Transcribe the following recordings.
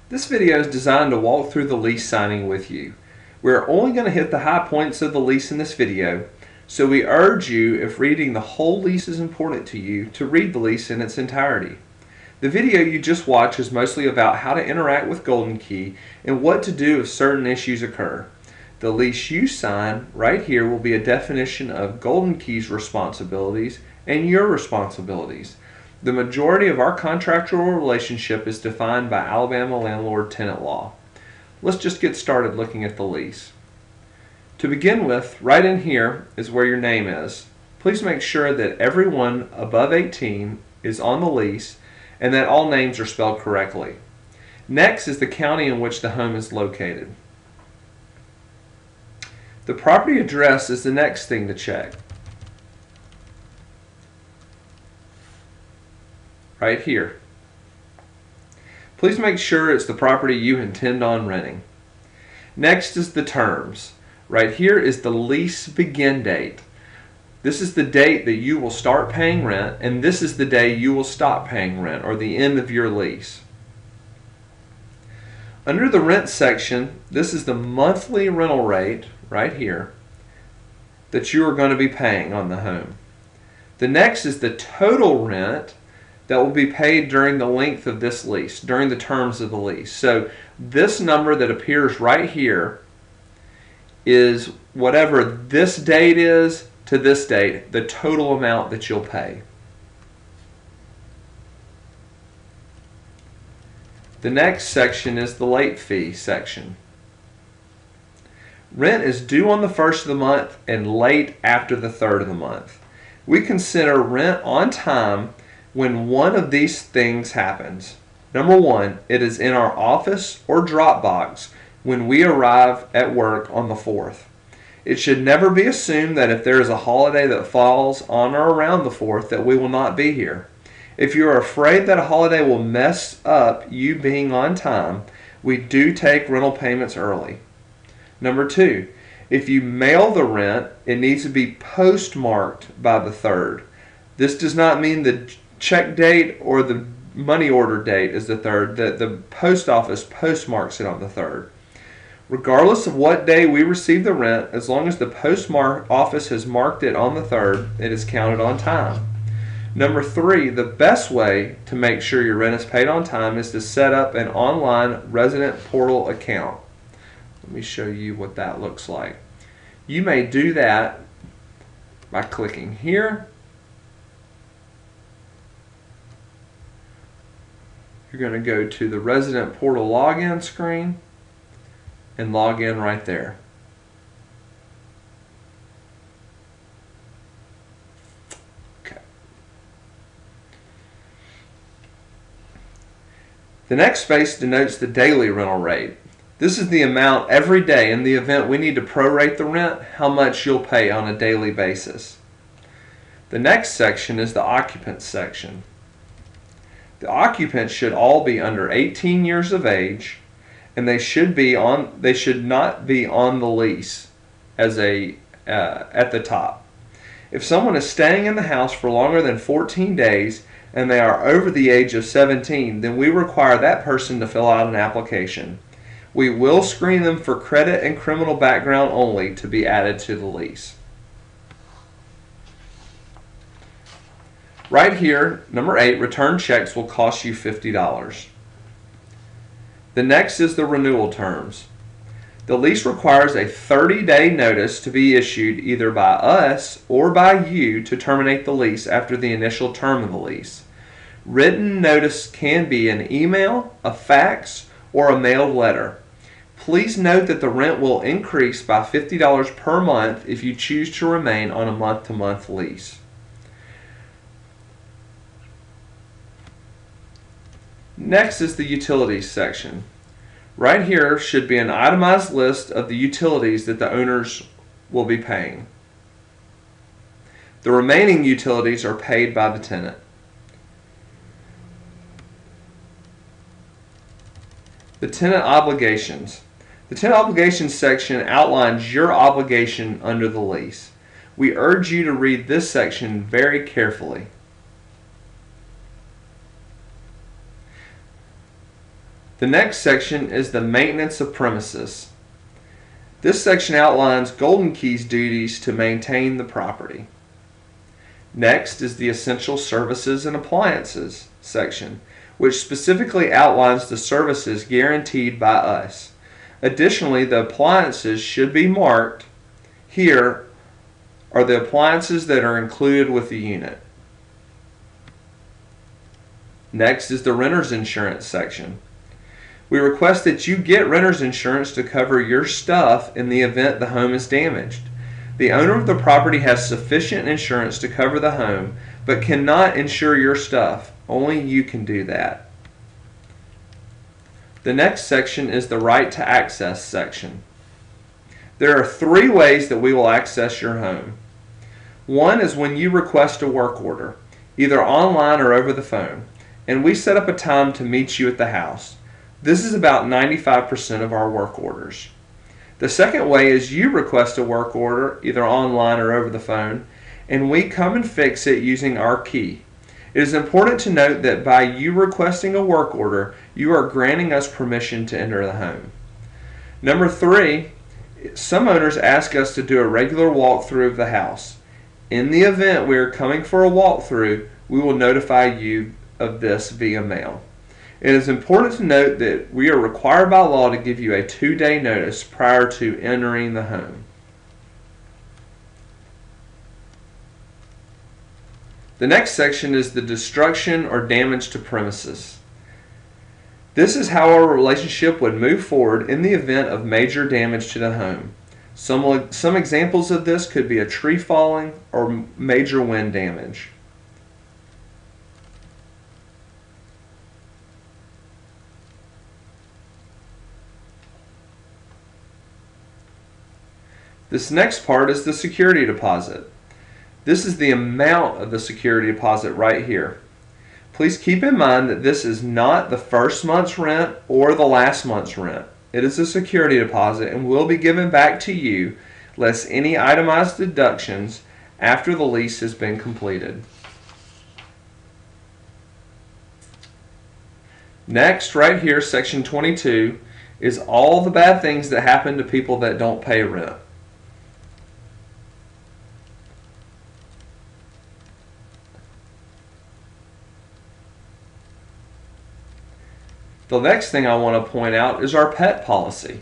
This video is designed to walk through the lease signing with you. We're only going to hit the high points of the lease in this video, so we urge you, if reading the whole lease is important to you, to read the lease in its entirety. The video you just watched is mostly about how to interact with Golden Key and what to do if certain issues occur. The lease you sign right here will be a definition of Golden Key's responsibilities and your responsibilities. The majority of our contractual relationship is defined by Alabama landlord-tenant law. Let's just get started looking at the lease. To begin with, right in here is where your name is. Please make sure that everyone above 18 is on the lease and that all names are spelled correctly. Next is the county in which the home is located. The property address is the next thing to check. Right here. Please make sure it's the property you intend on renting. Next is the terms. Right here is the lease begin date. This is the date that you will start paying rent, and this is the day you will stop paying rent, or the end of your lease. Under the rent section, this is the monthly rental rate right here that you are going to be paying on the home. The next is the total rent that will be paid during the length of this lease, during the terms of the lease. So this number that appears right here is whatever this date is to this date, the total amount that you'll pay. The next section is the late fee section. Rent is due on the first of the month and late after the third of the month. We consider rent on time when one of these things happens. Number one, it is in our office or Dropbox when we arrive at work on the 4th. It should never be assumed that if there is a holiday that falls on or around the 4th that we will not be here. If you are afraid that a holiday will mess up you being on time, we do take rental payments early. Number two, if you mail the rent, it needs to be postmarked by the 3rd. This does not mean the check date or the money order date is the 3rd. The post office postmarks it on the 3rd. Regardless of what day we receive the rent, as long as the post office has marked it on the 3rd, it is counted on time. Number three, the best way to make sure your rent is paid on time is to set up an online resident portal account. Let me show you what that looks like. You may do that by clicking here. You're going to go to the resident portal login screen and log in right there. Okay. The next space denotes the daily rental rate. This is the amount every day in the event we need to prorate the rent, how much you'll pay on a daily basis. The next section is the occupants section. The occupants should all be under 18 years of age, and they should not be on the lease as at the top. If someone is staying in the house for longer than 14 days and they are over the age of 17, then we require that person to fill out an application. We will screen them for credit and criminal background only to be added to the lease. Right here, number 8, return checks will cost you $50. The next is the renewal terms. The lease requires a 30-day notice to be issued either by us or by you to terminate the lease after the initial term of the lease. Written notice can be an email, a fax, or a mailed letter. Please note that the rent will increase by $50 per month if you choose to remain on a month-to-month lease. Next is the utilities section. Right here should be an itemized list of the utilities that the owners will be paying. The remaining utilities are paid by the tenant. The tenant obligations. The tenant obligations section outlines your obligation under the lease. We urge you to read this section very carefully. The next section is the maintenance of premises. This section outlines Golden Key's duties to maintain the property. Next is the essential services and appliances section, which specifically outlines the services guaranteed by us. Additionally, the appliances should be marked. Here are the appliances that are included with the unit. Next is the renter's insurance section. We request that you get renter's insurance to cover your stuff in the event the home is damaged. The owner of the property has sufficient insurance to cover the home, but cannot insure your stuff. Only you can do that. The next section is the right to access section. There are 3 ways that we will access your home. One is when you request a work order, either online or over the phone, and we set up a time to meet you at the house. This is about 95% of our work orders. The second way is you request a work order, either online or over the phone, and we come and fix it using our key. It is important to note that by you requesting a work order, you are granting us permission to enter the home. Number 3, some owners ask us to do a regular walkthrough of the house. In the event we are coming for a walkthrough, we will notify you of this via mail. It is important to note that we are required by law to give you a 2-day notice prior to entering the home. The next section is the destruction or damage to premises. This is how our relationship would move forward in the event of major damage to the home. Some examples of this could be a tree falling or major wind damage. This next part is the security deposit. This is the amount of the security deposit right here. Please keep in mind that this is not the first month's rent or the last month's rent. It is a security deposit and will be given back to you less any itemized deductions after the lease has been completed. Next, right here, section 22, is all the bad things that happen to people that don't pay rent. The next thing I want to point out is our pet policy.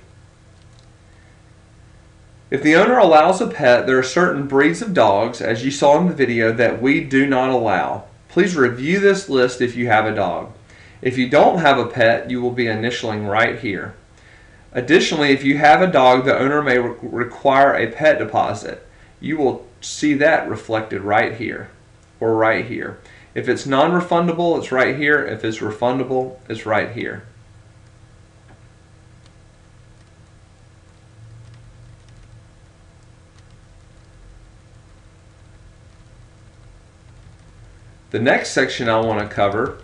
If the owner allows a pet, there are certain breeds of dogs, as you saw in the video, that we do not allow. Please review this list if you have a dog. If you don't have a pet, you will be initialing right here. Additionally, if you have a dog, the owner may require a pet deposit. You will see that reflected right here or right here. If it's non-refundable, it's right here. If it's refundable, it's right here. The next section I want to cover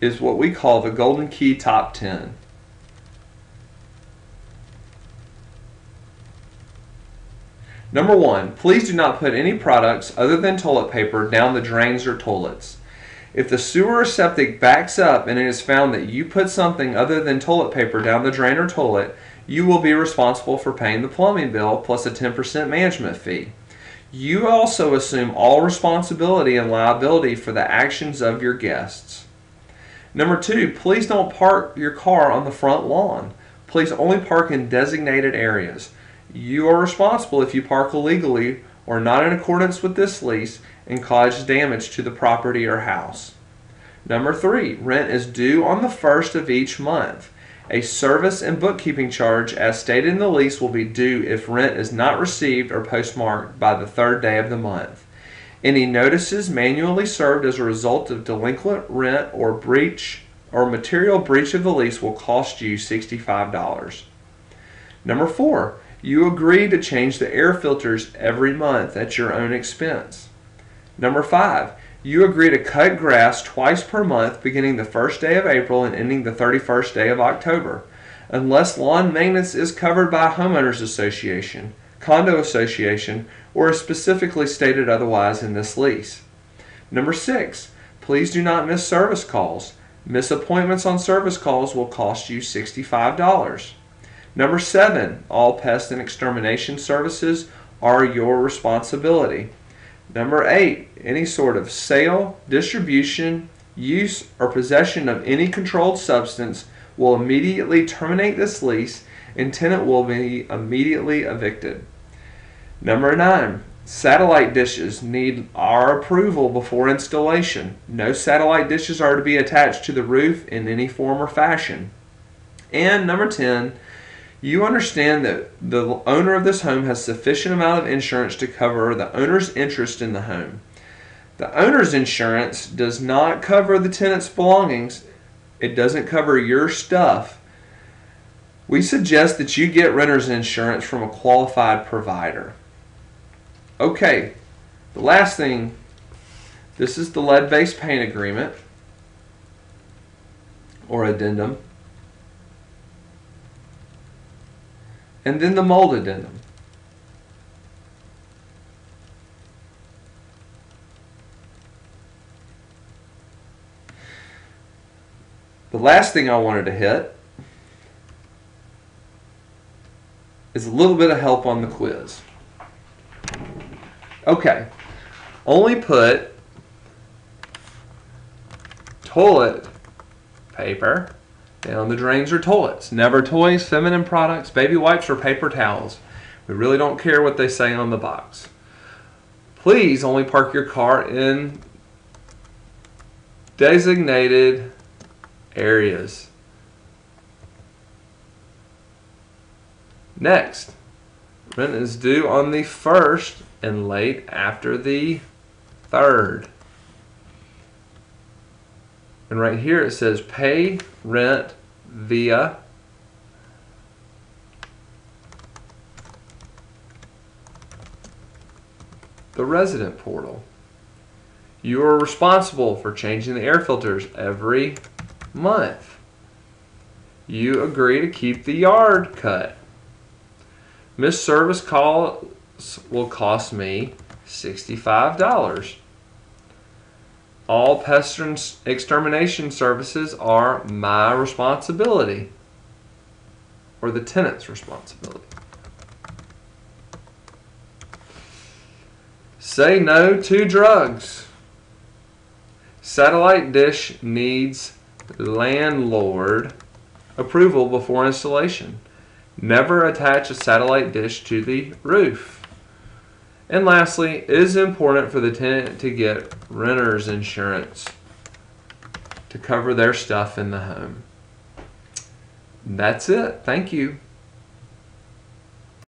is what we call the Golden Key Top 10. Number 1, please do not put any products other than toilet paper down the drains or toilets. If the sewer or septic backs up and it is found that you put something other than toilet paper down the drain or toilet, you will be responsible for paying the plumbing bill plus a 10% management fee. You also assume all responsibility and liability for the actions of your guests. Number 2, please don't park your car on the front lawn. Please only park in designated areas. You are responsible if you park illegally or not in accordance with this lease and cause damage to the property or house. Number 3, rent is due on the 1st of each month. A service and bookkeeping charge as stated in the lease will be due if rent is not received or postmarked by the 3rd day of the month. Any notices manually served as a result of delinquent rent or material breach of the lease will cost you $65. Number 4, you agree to change the air filters every month at your own expense. Number 5, you agree to cut grass twice per month beginning the 1st day of April and ending the 31st day of October, unless lawn maintenance is covered by a homeowners association, condo association, or is specifically stated otherwise in this lease. Number 6, please do not miss service calls. Miss appointments on service calls will cost you $65. Number 7, all pest and extermination services are your responsibility. Number 8, any sort of sale, distribution, use, or possession of any controlled substance will immediately terminate this lease and tenant will be immediately evicted. Number 9, satellite dishes need our approval before installation. No satellite dishes are to be attached to the roof in any form or fashion. And number 10, you understand that the owner of this home has sufficient amount of insurance to cover the owner's interest in the home. The owner's insurance does not cover the tenant's belongings. It doesn't cover your stuff. We suggest that you get renter's insurance from a qualified provider. Okay, the last thing, this is the lead-based paint agreement or addendum. And then the mold addendum. The last thing I wanted to hit is a little bit of help on the quiz. Okay, only put toilet paper down the drains or toilets. Never toys, feminine products, baby wipes, or paper towels. We really don't care what they say on the box. Please only park your car in designated areas. Next, rent is due on the 1st and late after the 3rd. And right here it says pay rent via the resident portal. You are responsible for changing the air filters every month. You agree to keep the yard cut. Missed service calls will cost me $65. All pest and extermination services are my responsibility, or the tenant's responsibility. Say no to drugs. Satellite dish needs landlord approval before installation. Never attach a satellite dish to the roof. And lastly, it is important for the tenant to get renter's insurance to cover their stuff in the home. That's it. Thank you.